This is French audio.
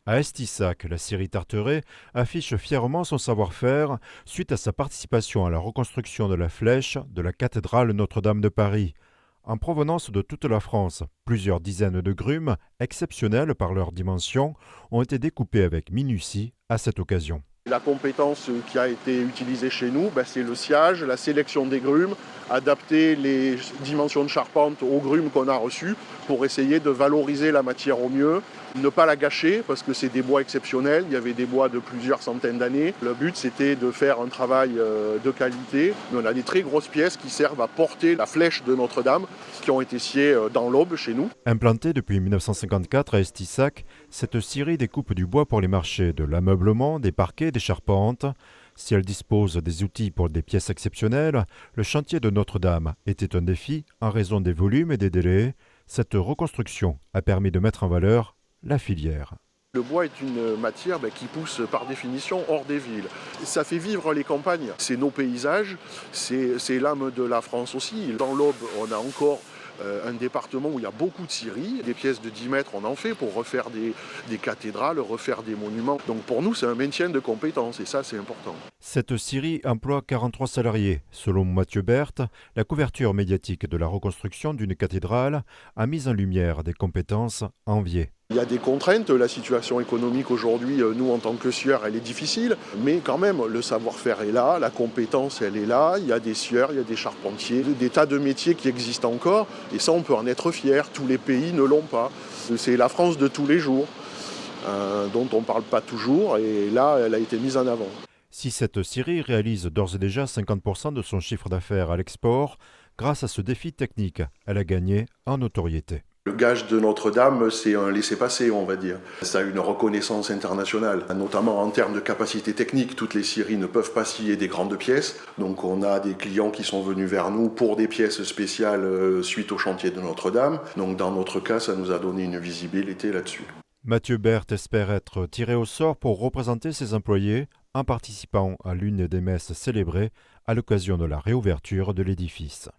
À Estissac, la scierie Tarteret affiche fièrement son savoir-faire suite à sa participation à la reconstruction de la flèche de la cathédrale Notre-Dame de Paris. En provenance de toute la France, plusieurs dizaines de grumes, exceptionnelles par leur dimension, ont été découpées avec minutie à cette occasion. La compétence qui a été utilisée chez nous, c'est le sciage, la sélection des grumes, adapter les dimensions de charpente aux grumes qu'on a reçues pour essayer de valoriser la matière au mieux, ne pas la gâcher parce que c'est des bois exceptionnels, il y avait des bois de plusieurs centaines d'années. Le but c'était de faire un travail de qualité, mais on a des très grosses pièces qui servent à porter la flèche de Notre-Dame qui ont été sciées dans l'Aube chez nous. Implantée depuis 1954 à Estissac, cette scierie découpe du bois pour les marchés de l'ameublement, des parquets, des charpentes. Si elle dispose des outils pour des pièces exceptionnelles, le chantier de Notre-Dame était un défi en raison des volumes et des délais. Cette reconstruction a permis de mettre en valeur la filière. Le bois est une matière qui pousse par définition hors des villes. Ça fait vivre les campagnes. C'est nos paysages, c'est l'âme de la France aussi. Dans l'Aube, on a encore un département où il y a beaucoup de scieries. Des pièces de 10 mètres, on en fait pour refaire des cathédrales, refaire des monuments. Donc pour nous, c'est un maintien de compétences et ça, c'est important. Cette scierie emploie 43 salariés. Selon Mathieu Berthe, la couverture médiatique de la reconstruction d'une cathédrale a mis en lumière des compétences enviées. Il y a des contraintes, la situation économique aujourd'hui, nous en tant que scieurs, elle est difficile, mais quand même le savoir-faire est là, la compétence elle est là, il y a des scieurs, il y a des charpentiers, des tas de métiers qui existent encore, et ça on peut en être fier, tous les pays ne l'ont pas. C'est la France de tous les jours, dont on ne parle pas toujours, et là elle a été mise en avant. Si cette scierie réalise d'ores et déjà 50% de son chiffre d'affaires à l'export, grâce à ce défi technique, elle a gagné en notoriété. Le gage de Notre-Dame, c'est un laissez-passer, on va dire. Ça a une reconnaissance internationale, notamment en termes de capacité technique. Toutes les scieries ne peuvent pas scier des grandes pièces. Donc on a des clients qui sont venus vers nous pour des pièces spéciales suite au chantier de Notre-Dame. Donc dans notre cas, ça nous a donné une visibilité là-dessus. Mathieu Berthe espère être tiré au sort pour représenter ses employés en participant à l'une des messes célébrées à l'occasion de la réouverture de l'édifice.